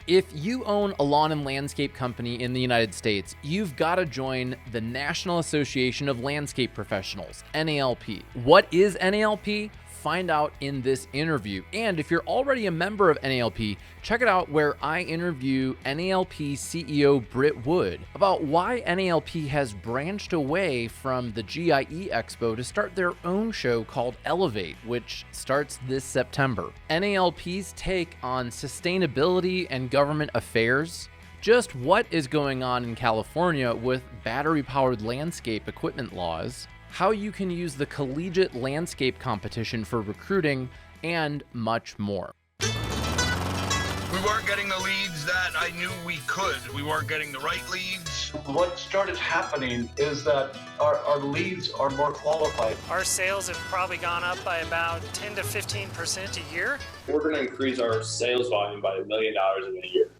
If you own a lawn and landscape company in the United States, you've got to join the National Association of Landscape Professionals, NALP. What is NALP? Find out in this interview. And if you're already a member of NALP, check it out where I interview NALP CEO Britt Wood about why NALP has branched away from the GIE+EXPO to start their own show called Elevate, which starts this September. NALP's take on sustainability and government affairs, just what is going on in California with battery-powered landscape equipment laws, how you can use the collegiate landscape competition for recruiting, and much more. We weren't getting the leads that I knew we could. We weren't getting the right leads. What started happening is that our leads are more qualified. Our sales have probably gone up by about 10 to 15% a year. We're going to increase our sales volume by $1 million in a year.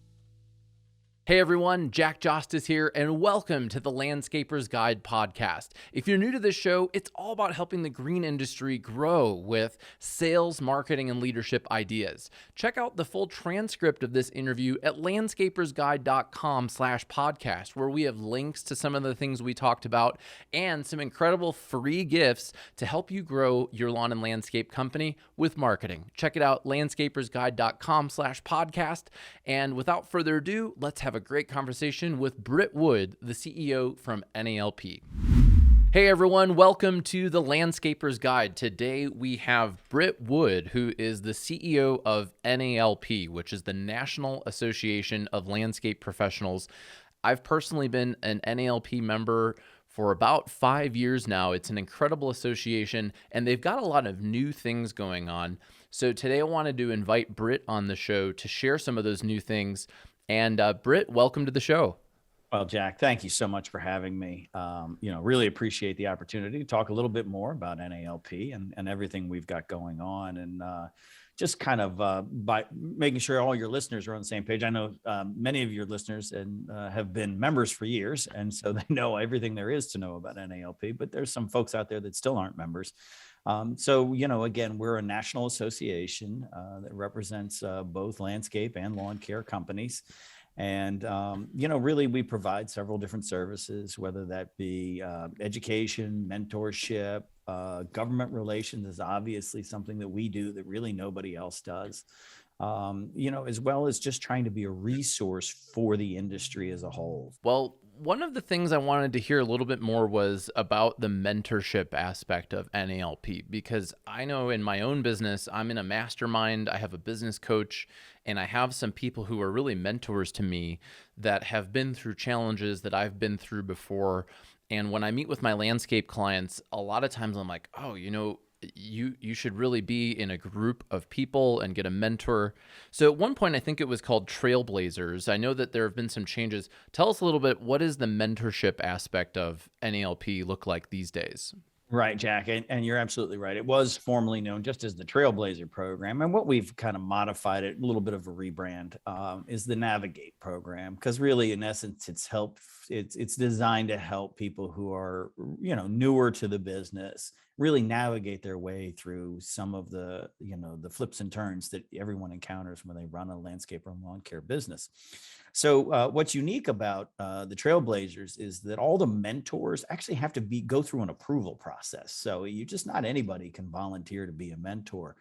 Hey everyone, Jostes here, and welcome to the Landscaper's Guide podcast. If you're new to this show, it's all about helping the green industry grow with sales, marketing, and leadership ideas. Check out the full transcript of this interview at landscapersguide.com/podcast, where we have links to some of the things we talked about and some incredible free gifts to help you grow your lawn and landscape company with marketing. Check it out, landscapersguide.com/podcast. And without further ado, let's have a great conversation with Britt Wood, the CEO from NALP. Hey everyone, welcome to the Landscaper's Guide. Today we have Britt Wood, who is the CEO of NALP, which is the National Association of Landscape Professionals. I've personally been an NALP member for about 5 years now. It's an incredible association, and they've got a lot of new things going on. So today I wanted to invite Britt on the show to share some of those new things. And Britt, welcome to the show. Well, Jack, thank you so much for having me. Really appreciate the opportunity to talk a little bit more about NALP and everything we've got going on. And just kind of by making sure all your listeners are on the same page. I know many of your listeners and have been members for years, and so they know everything there is to know about NALP, but there's some folks out there that still aren't members. Again, we're a national association that represents both landscape and lawn care companies. And, really we provide several different services, whether that be education, mentorship, government relations is obviously something that we do that really nobody else does, as well as just trying to be a resource for the industry as a whole. Well, one of the things I wanted to hear a little bit more was about the mentorship aspect of NALP, because I know in my own business, I'm in a mastermind, I have a business coach, and I have some people who are really mentors to me that have been through challenges that I've been through before. And when I meet with my landscape clients, a lot of times I'm like, oh, you should really be in a group of people and get a mentor. So at one point, I think it was called Trailblazers. I know that there have been some changes. Tell us a little bit, what does the mentorship aspect of NALP look like these days? Right, Jack. And you're absolutely right. It was formerly known just as the Trailblazer program. And what we've kind of modified it, a little bit of a rebrand, is the Navigate program. Because really, in essence, it's designed to help people who are, newer to the business really navigate their way through some of the, the flips and turns that everyone encounters when they run a landscape or lawn care business. So what's unique about the Trailblazers is that all the mentors actually have to go through an approval process. So not anybody can volunteer to be a mentor.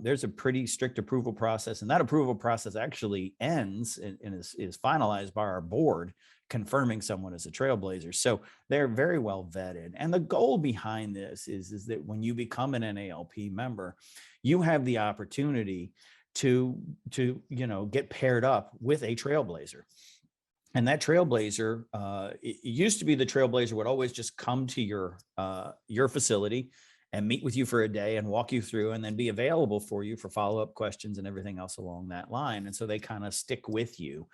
There's a pretty strict approval process, and that approval process actually ends and is finalized by our board confirming someone as a Trailblazer. So they're very well vetted. And the goal behind this is that when you become an NALP member, you have the opportunity to get paired up with a Trailblazer. And that Trailblazer, it used to be the Trailblazer would always just come to your facility and meet with you for a day and walk you through and then be available for you for follow-up questions and everything else along that line. And so they kind of stick with you.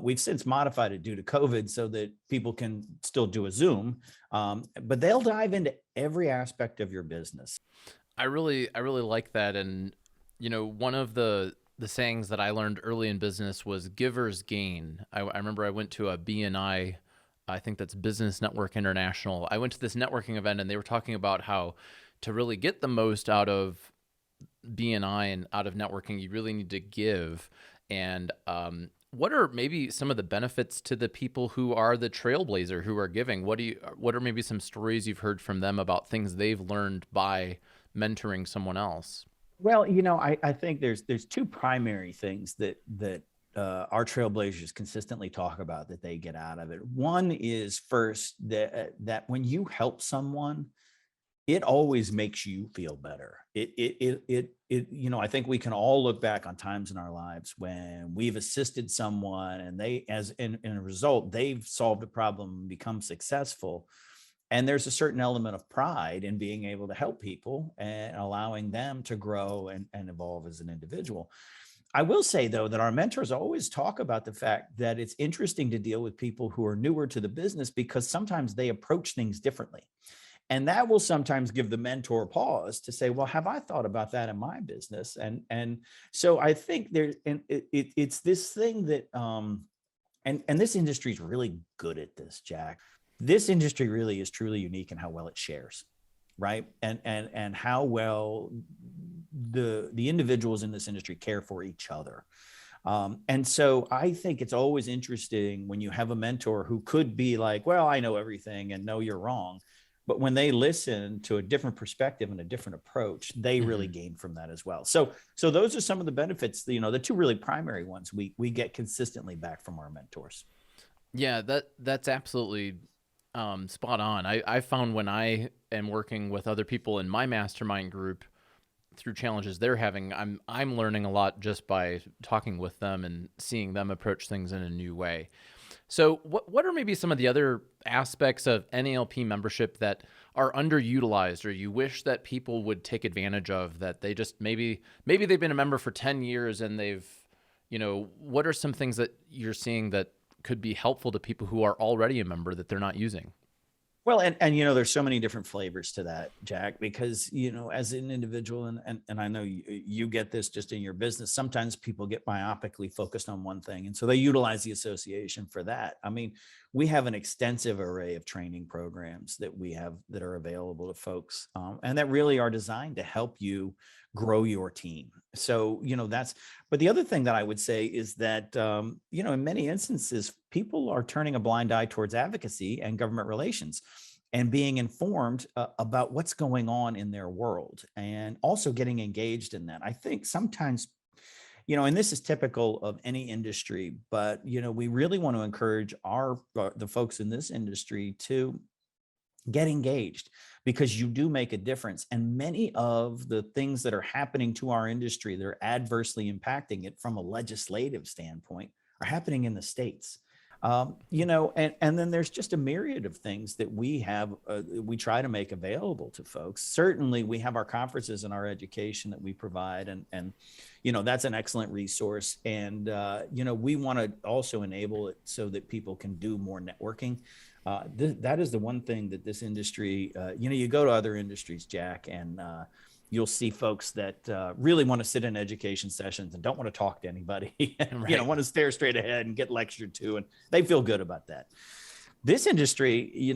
We've since modified it due to COVID so that people can still do a Zoom, but they'll dive into every aspect of your business. I really like that. And, one of the sayings that I learned early in business was givers gain. I remember I went to a BNI, I think that's Business Network International. I went to this networking event and they were talking about how to really get the most out of BNI and out of networking, you really need to give. And what are maybe some of the benefits to the people who are the trailblazer who are giving? What are maybe some stories you've heard from them about things they've learned by mentoring someone else? Well, I think there's two primary things that our trailblazers consistently talk about that they get out of it. One is first that when you help someone, it always makes you feel better. I think we can all look back on times in our lives when we've assisted someone and in a result, they've solved a problem and become successful. And there's a certain element of pride in being able to help people and allowing them to grow and evolve as an individual. I will say, though, that our mentors always talk about the fact that it's interesting to deal with people who are newer to the business because sometimes they approach things differently. And that will sometimes give the mentor pause to say, well, have I thought about that in my business? And so I think it's this thing that, and this industry is really good at this, Jack. This industry really is truly unique in how well it shares, right? And how well the individuals in this industry care for each other. And so I think it's always interesting when you have a mentor who could be like, well, I know everything and no, you're wrong. But when they listen to a different perspective and a different approach, they really gain from that as well. So those are some of the benefits, the two really primary ones we get consistently back from our mentors. Yeah, that's absolutely spot on. I found when I am working with other people in my mastermind group through challenges they're having, I'm learning a lot just by talking with them and seeing them approach things in a new way. So what are maybe some of the other aspects of NALP membership that are underutilized or you wish that people would take advantage of, that they just maybe they've been a member for 10 years and they've, what are some things that you're seeing that could be helpful to people who are already a member that they're not using? Well, and there's so many different flavors to that, Jack, because, as an individual, and I know you get this just in your business, sometimes people get myopically focused on one thing. And so they utilize the association for that. I mean, we have an extensive array of training programs that we have that are available to folks and that really are designed to help you grow your team. So, but the other thing that I would say is that, in many instances, people are turning a blind eye towards advocacy and government relations and being informed about what's going on in their world and also getting engaged in that. I think sometimes, and this is typical of any industry, but, we really want to encourage the folks in this industry to get engaged because you do make a difference. And many of the things that are happening to our industry that are adversely impacting it from a legislative standpoint are happening in the states. And then there's just a myriad of things that we have, we try to make available to folks. Certainly we have our conferences and our education that we provide and that's an excellent resource. And, we want to also enable it so that people can do more networking. That is the one thing that this industry, you go to other industries, Jack, and you'll see folks that really want to sit in education sessions and don't want to talk to anybody, right. Want to stare straight ahead and get lectured to, and they feel good about that. This industry,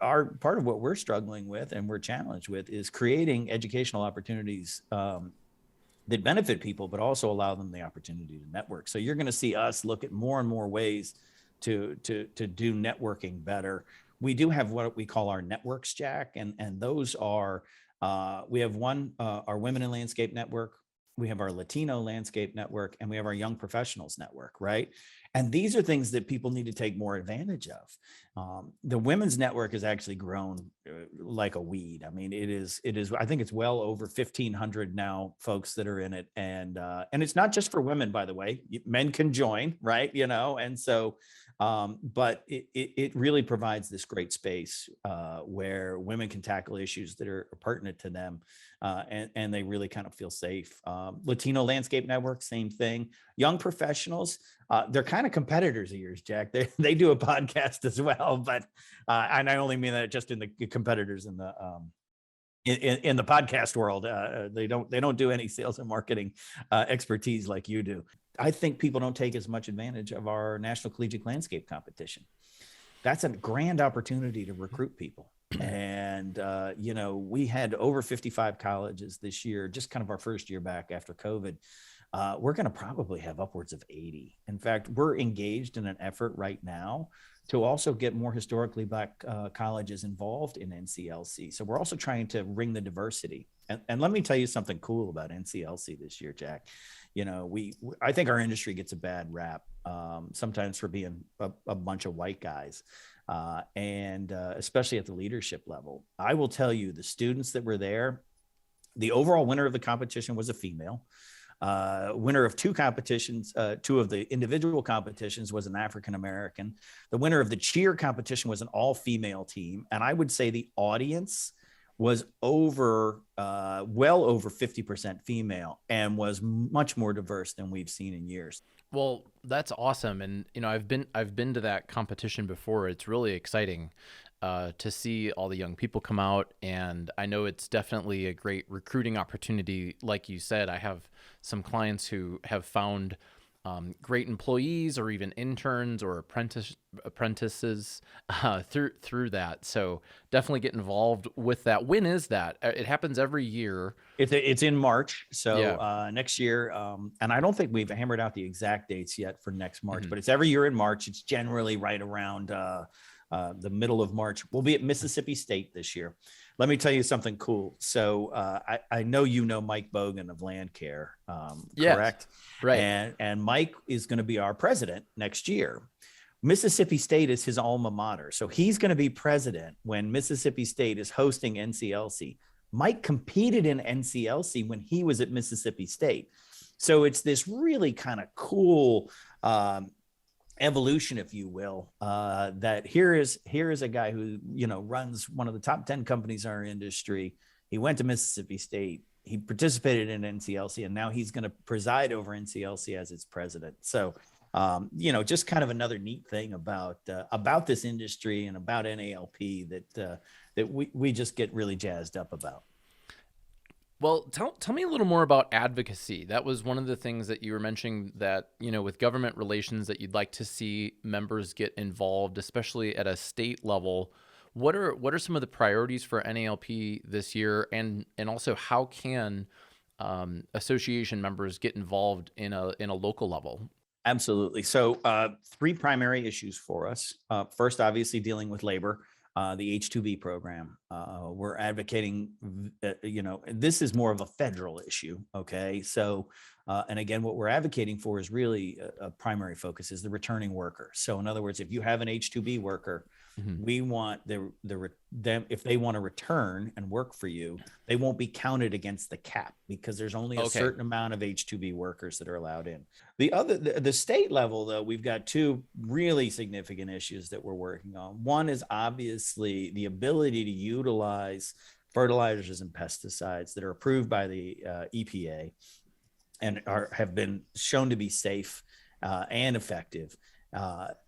our part of what we're struggling with and we're challenged with is creating educational opportunities that benefit people, but also allow them the opportunity to network. So you're going to see us look at more and more ways to do networking better. We do have what we call our networks, Jack, and those are we have our Women in Landscape Network, we have our Latino Landscape Network, and we have our Young Professionals Network, right? And these are things that people need to take more advantage of. The Women's Network has actually grown like a weed. I mean, it is. I think it's well over 1,500 now folks that are in it, and it's not just for women, by the way. Men can join, right? And so. But it really provides this great space where women can tackle issues that are pertinent to them, and they really kind of feel safe. Latino Landscape Network, same thing. Young Professionals, they're kind of competitors of yours, Jack. They do a podcast as well, but and I only mean that just in the competitors in the in the podcast world. They don't do any sales and marketing expertise like you do. I think people don't take as much advantage of our National Collegiate Landscape Competition. That's a grand opportunity to recruit people. And, we had over 55 colleges this year, just kind of our first year back after COVID. we're going to probably have upwards of 80. In fact, we're engaged in an effort right now to also get more historically Black colleges involved in NCLC. So we're also trying to bring the diversity. And let me tell you something cool about NCLC this year, Jack. You know, I think our industry gets a bad rap sometimes for being a bunch of white guys, and especially at the leadership level. I will tell you, the students that were there, the overall winner of the competition was a female. Winner of two competitions, two of the individual competitions was an African-American. The winner of the cheer competition was an all-female team. And I would say the audience was well over 50% female and was much more diverse than we've seen in years. Well, that's awesome. And, you know, I've been to that competition before. It's really exciting to see all the young people come out. And I know it's definitely a great recruiting opportunity. Like you said, I have some clients who have found great employees or even interns or apprentices through that. So definitely get involved with that. When is that? It happens every year. It's in March. So Yeah. next year, and I don't think we've hammered out the exact dates yet for next March, but it's every year in March. It's generally right around the middle of March. We'll be at Mississippi State this year. Let me tell you something cool. So I know you know Mike Bogan of Landcare, Yes, correct? right. And Mike is going to be our president next year. Mississippi State is his alma mater. So he's going to be president when Mississippi State is hosting NCLC. Mike competed in NCLC when he was at Mississippi State. So it's this really kind of cool evolution, if you will, that here is a guy who, you know, runs one of the top 10 companies in our industry. He went to Mississippi State. He participated in NCLC, and now he's going to preside over NCLC as its president. So, you know, just kind of another neat thing about this industry and about NALP that we just get really jazzed up about. Well, tell me a little more about advocacy. That was one of the things that you were mentioning, that, you know, with government relations, that you'd like to see members get involved, especially at a state level. What are some of the priorities for NALP this year, and also how can association members get involved in a local level? Absolutely. So 3 primary issues for us. First, obviously dealing with labor. The H-2B program. We're advocating, you know, this is more of a federal issue. Okay. So, and again, what we're advocating for is really a primary focus is the returning worker. So in other words, if you have an H-2B worker, we want them, if they want to return and work for you, they won't be counted against the cap, because there's only a certain amount of H-2B workers that are allowed in. The state level, though, we've got 2 really significant issues that we're working on. One is obviously the ability to utilize fertilizers and pesticides that are approved by the EPA and have been shown to be safe and effective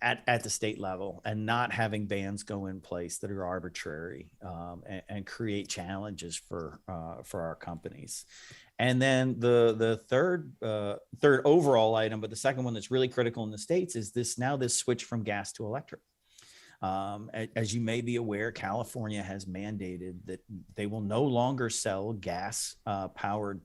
at the state level, and not having bans go in place that are arbitrary and create challenges for our companies. And then the third overall item, but the second one that's really critical in the States, is this switch from gas to electric. As you may be aware, California has mandated that they will no longer sell gas powered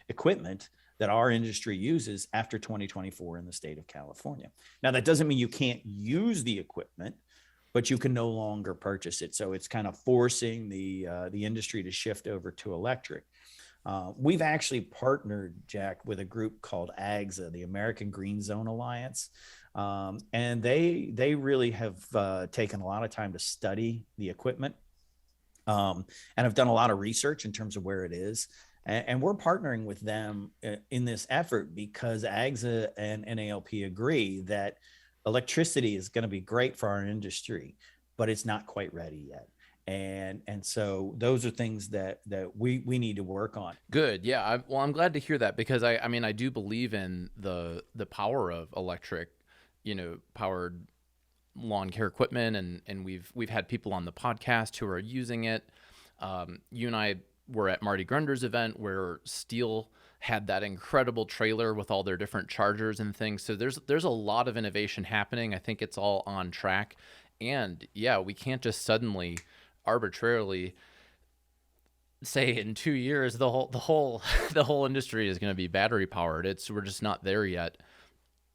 equipment that our industry uses after 2024 in the state of California. Now, that doesn't mean you can't use the equipment, but you can no longer purchase it. So it's kind of forcing the industry to shift over to electric. We've actually partnered, Jack, with a group called AGSA, the American Green Zone Alliance. And they really have taken a lot of time to study the equipment and have done a lot of research in terms of where it is. And we're partnering with them in this effort because AGSA and NALP agree that electricity is going to be great for our industry, but it's not quite ready yet. And so those are things that we need to work on. Good. Yeah. I'm glad to hear that, because I mean, I do believe in the power of electric, you know, powered lawn care equipment. And we've had people on the podcast who are using it. You and I were at Marty Grunder's event where Steel had that incredible trailer with all their different chargers and things. So there's a lot of innovation happening. I think it's all on track. And yeah, we can't just suddenly arbitrarily say in 2 years, the whole industry is going to be battery powered. We're just not there yet.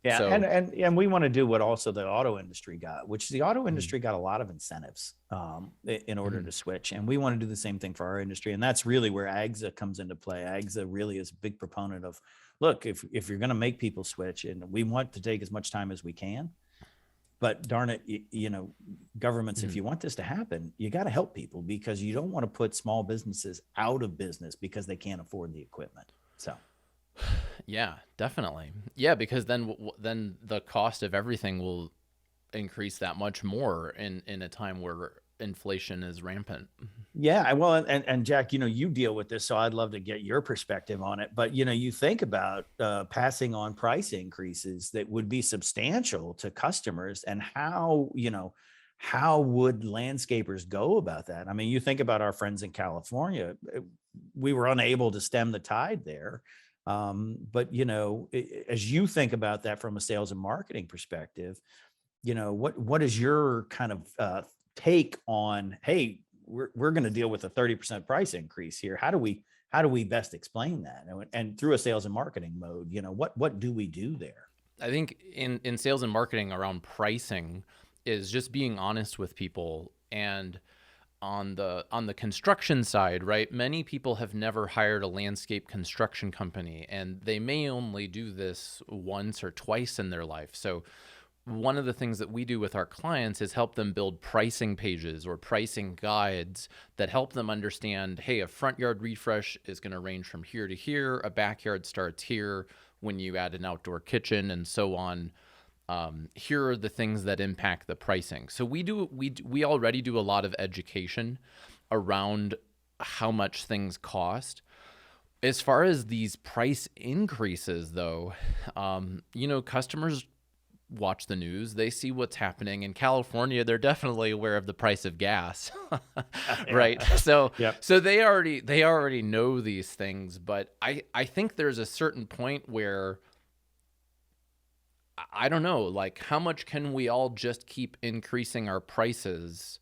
Yeah, So, and we want to do what also the auto industry got, which the auto industry got a lot of incentives in order to switch, and we want to do the same thing for our industry, and that's really where AGSA comes into play. AGSA really is a big proponent of, look, if you're going to make people switch, and we want to take as much time as we can, but darn it, governments, if you want this to happen, you got to help people, because you don't want to put small businesses out of business because they can't afford the equipment. So. Yeah, definitely. Yeah, because then the cost of everything will increase that much more in a time where inflation is rampant. Yeah, well, and Jack, you deal with this, so I'd love to get your perspective on it. But you think about passing on price increases that would be substantial to customers, and how would landscapers go about that? I mean, you think about our friends in California. We were unable to stem the tide there. But as you think about that from a sales and marketing perspective, what is your kind of take on, hey, we're going to deal with a 30% price increase here. How do we best explain that? And through a sales and marketing mode, what do we do there? I think in sales and marketing around pricing is just being honest with people. And on the construction side, right? Many people have never hired a landscape construction company, and they may only do this once or twice in their life. So one of the things that we do with our clients is help them build pricing pages or pricing guides that help them understand, hey, a front yard refresh is going to range from here to here. A backyard starts here when you add an outdoor kitchen, and so on. Here are the things that impact the pricing. So we already do a lot of education around how much things cost. As far as these price increases, though, customers watch the news. They see what's happening in California. They're definitely aware of the price of gas, right? So, Yep. So they already know these things. But I think there's a certain point where, I don't know, like, how much can we all just keep increasing our prices?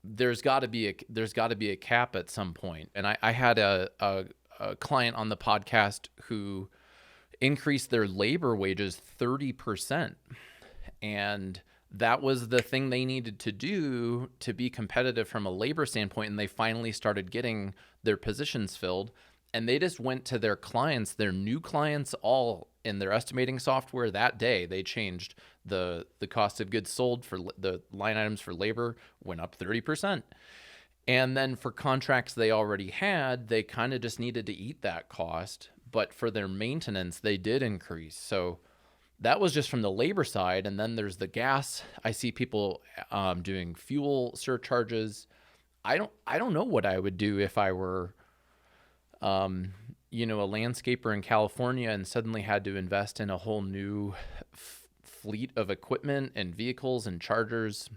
There's got to be a cap at some point. And I had a client on the podcast who increased their labor wages 30%. And that was the thing they needed to do to be competitive from a labor standpoint. And they finally started getting their positions filled. And they just went to their clients, their new clients, all in their estimating software that day. They changed the cost of goods sold for the line items for labor went up 30%. And then for contracts they already had, they kind of just needed to eat that cost. But for their maintenance, they did increase. So that was just from the labor side. And then there's the gas. I see people doing fuel surcharges. I don't know what I would do if I were a landscaper in California and suddenly had to invest in a whole new fleet of equipment and vehicles and chargers.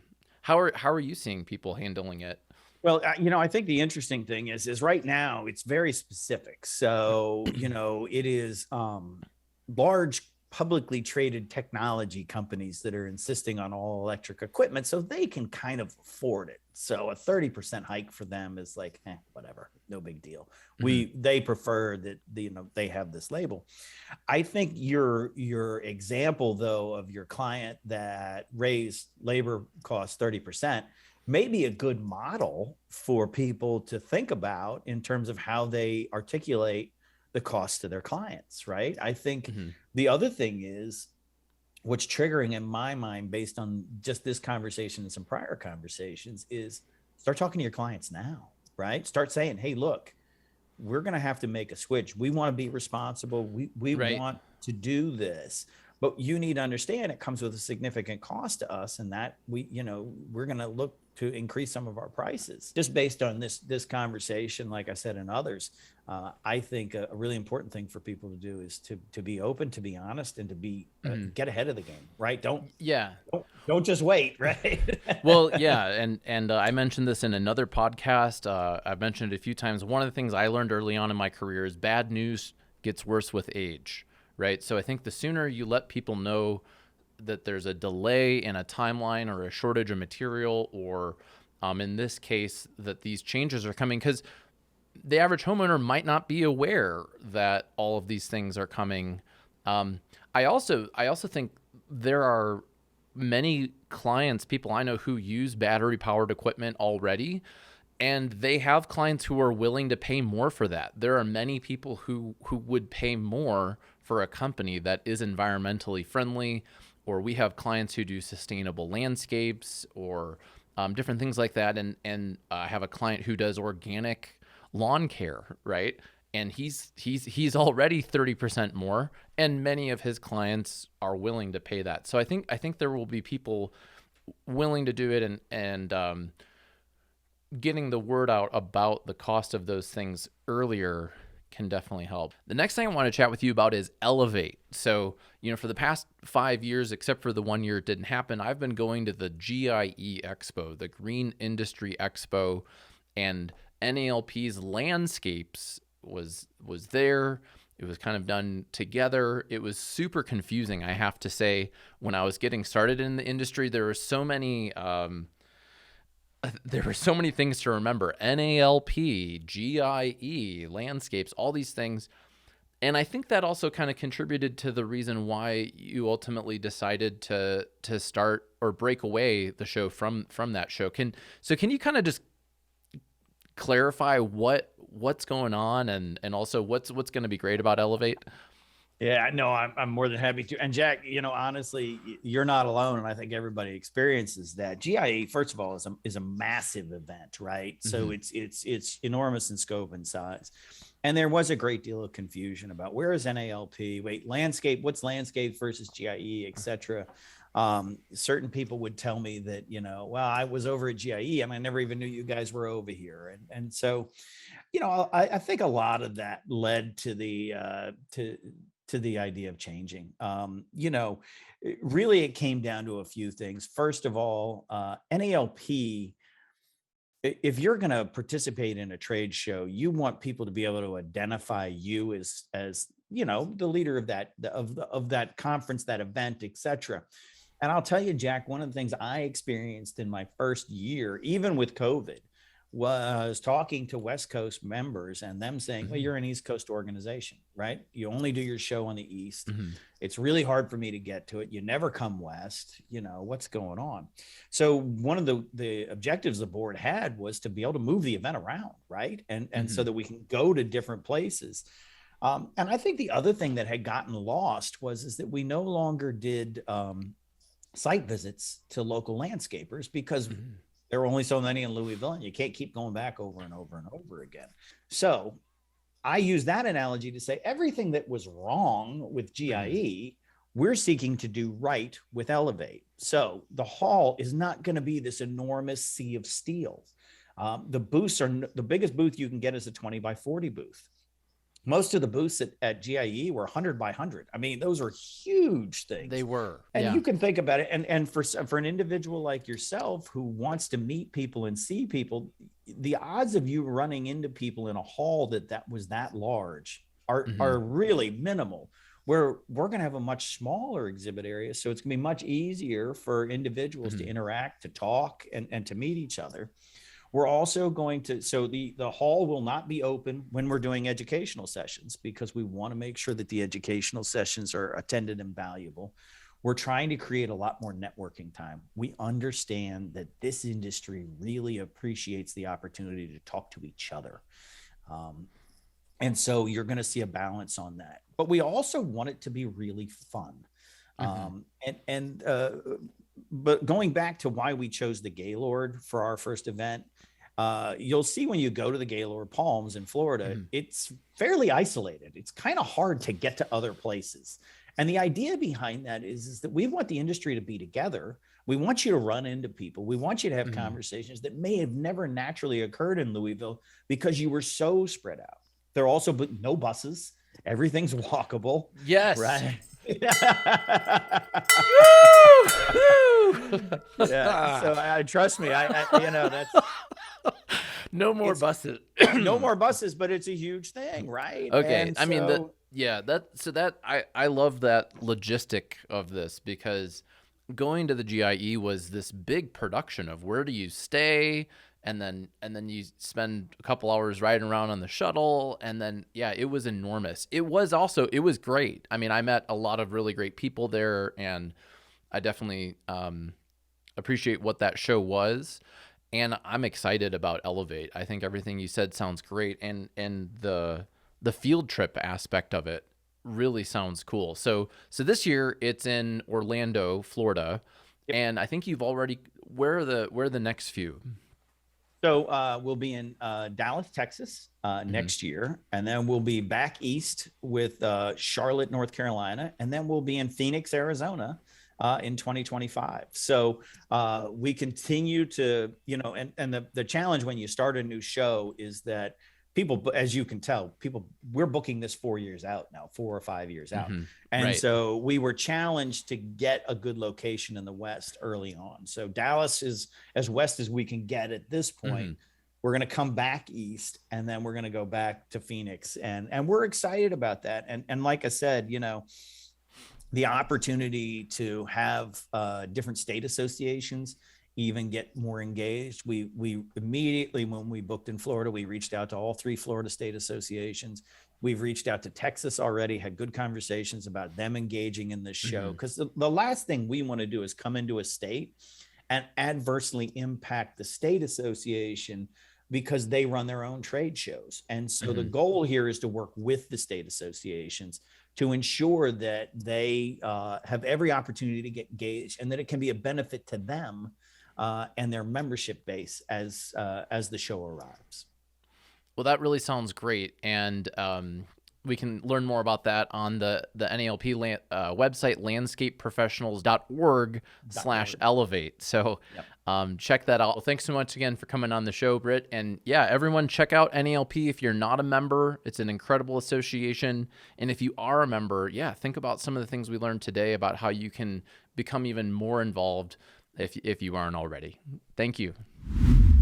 How are you seeing people handling it? Well, I think the interesting thing is right now it's very specific. So, it is large publicly traded technology companies that are insisting on all electric equipment, so they can kind of afford it. So a 30% hike for them is like, whatever, no big deal. They prefer that they have this label. I think your example though of your client that raised labor costs 30% may be a good model for people to think about in terms of how they articulate the cost to their clients, right? I think the other thing is what's triggering in my mind based on just this conversation and some prior conversations is start talking to your clients now, right? Start saying, hey, look, we're going to have to make a switch. We want to be responsible. We Right. want to do this, but you need to understand it comes with a significant cost to us, and that we're going to look to increase some of our prices just based on this conversation. Like I said, and others, I think a really important thing for people to do is to be open, to be honest, and to be get ahead of the game, right? Don't just wait, right? Well, yeah, and I mentioned this in another podcast. I've mentioned it a few times. One of the things I learned early on in my career is bad news gets worse with age, right? So I think the sooner you let people know that there's a delay in a timeline or a shortage of material, or in this case, that these changes are coming, because the average homeowner might not be aware that all of these things are coming. I also think there are many clients, people I know who use battery powered equipment already, and they have clients who are willing to pay more for that. There are many people who would pay more for a company that is environmentally friendly, or we have clients who do sustainable landscapes or different things like that. And I have a client who does organic lawn care, right? And he's already 30% more, and many of his clients are willing to pay that. So I think there will be people willing to do it, and getting the word out about the cost of those things earlier can definitely help. The next thing I want to chat with you about is Elevate. So, for the past 5 years, except for the 1 year it didn't happen, I've been going to the GIE+EXPO, the Green Industry Expo, and NALP's landscapes was there. It was kind of done together. It was super confusing, I have to say. When I was getting started in the industry, there were so many things to remember. NALP, GIE, landscapes, all these things. And I think that also kind of contributed to the reason why you ultimately decided to start or break away the show from that show. Can you kind of just clarify what's going on, and also what's going to be great about Elevate? Yeah, no, I'm more than happy to. And Jack, honestly, you're not alone. And I think everybody experiences that. GIE, first of all, is a massive event, right? So it's enormous in scope and size. And there was a great deal of confusion about where is NALP, wait, landscape, what's landscape versus GIE, et cetera. Certain people would tell me that, well, I was over at GIE and I never even knew you guys were over here. And so, I think a lot of that led to the idea of changing. Really it came down to a few things. First of all, NALP, if you're going to participate in a trade show, you want people to be able to identify you as the leader of that conference, that event, etc. And I'll tell you, Jack, one of the things I experienced in my first year, even with COVID, was talking to West Coast members and them saying, well, you're an East Coast organization, right? You only do your show on the East. It's really hard for me to get to it. You never come West, what's going on? So one of the objectives the board had was to be able to move the event around, right? And so that we can go to different places. And I think the other thing that had gotten lost is that we no longer did site visits to local landscapers because there were only so many in Louisville, and you can't keep going back over and over and over again. So I use that analogy to say everything that was wrong with GIE, we're seeking to do right with Elevate. So the hall is not going to be this enormous sea of steel. The booths are the biggest booth you can get is a 20 by 40 booth. Most of the booths at GIE were 100 by 100. I mean, those are huge things. They were. And you can think about it. And for an individual like yourself who wants to meet people and see people, the odds of you running into people in a hall that was that large are really minimal. We're going to have a much smaller exhibit area. So it's going to be much easier for individuals to interact, to talk, and to meet each other. We're also going to, so the hall will not be open when we're doing educational sessions because we want to make sure that the educational sessions are attended and valuable. We're trying to create a lot more networking time. We understand that this industry really appreciates the opportunity to talk to each other. And so you're going to see a balance on that. But we also want it to be really fun. But going back to why we chose the Gaylord for our first event, you'll see when you go to the Gaylord Palms in Florida, it's fairly isolated. It's kind of hard to get to other places. And the idea behind that is that we want the industry to be together. We want you to run into people. We want you to have conversations that may have never naturally occurred in Louisville because you were so spread out. There are also no buses. Everything's walkable. Yes. Right. So trust me, that's no more buses. No more buses, but it's a huge thing, right? Okay. And I mean, I love that logistic of this because going to the GIE was this big production of where do you stay and then you spend a couple hours riding around on the shuttle, and then it was enormous. It was great. I mean, I met a lot of really great people there, and I definitely appreciate what that show was, and I'm excited about Elevate. I think everything you said sounds great, and the field trip aspect of it really sounds cool. So this year it's in Orlando, Florida, and I think you've already where are the next few? So we'll be in Dallas, Texas next year, and then we'll be back east with Charlotte, North Carolina, and then we'll be in Phoenix, Arizona in 2025. So we continue to, and the challenge when you start a new show is that people, as you can tell, we're booking this 4 years out now, 4 or 5 years out. And so we were challenged to get a good location in the West early on. So Dallas is as west as we can get at this point. We're going to come back east, and then we're going to go back to Phoenix. And we're excited about that. And like I said, the opportunity to have different state associations even get more engaged. We immediately, when we booked in Florida, we reached out to all 3 Florida state associations. We've reached out to Texas already, had good conversations about them engaging in this show. Because the last thing we want to do is come into a state and adversely impact the state association because they run their own trade shows. And so the goal here is to work with the state associations to ensure that they have every opportunity to get engaged, and that it can be a benefit to them and their membership base as the show arrives. Well, that really sounds great. And we can learn more about that on the NALP website, landscapeprofessionals.org/elevate. So check that out. Well, thanks so much again for coming on the show, Britt. And everyone check out NALP. If you're not a member, it's an incredible association. And if you are a member, think about some of the things we learned today about how you can become even more involved if you aren't already. Thank you.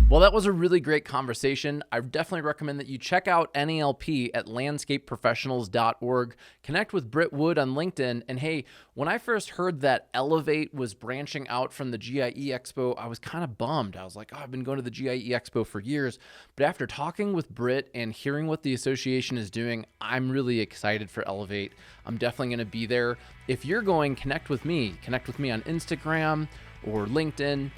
Well, that was a really great conversation. I definitely recommend that you check out NALP at landscapeprofessionals.org. Connect with Britt Wood on LinkedIn. And hey, when I first heard that Elevate was branching out from the GIE+EXPO, I was kind of bummed. I was like, I've been going to the GIE+EXPO for years. But after talking with Britt and hearing what the association is doing, I'm really excited for Elevate. I'm definitely going to be there. If you're going, connect with me. Connect with me on Instagram or LinkedIn.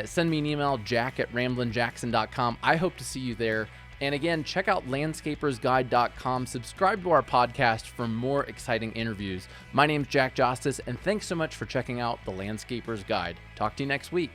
Send me an email, jack@ramblinjackson.com. I hope to see you there. And again, check out landscapersguide.com. Subscribe to our podcast for more exciting interviews. My name's Jack Jostes, and thanks so much for checking out the Landscaper's Guide. Talk to you next week.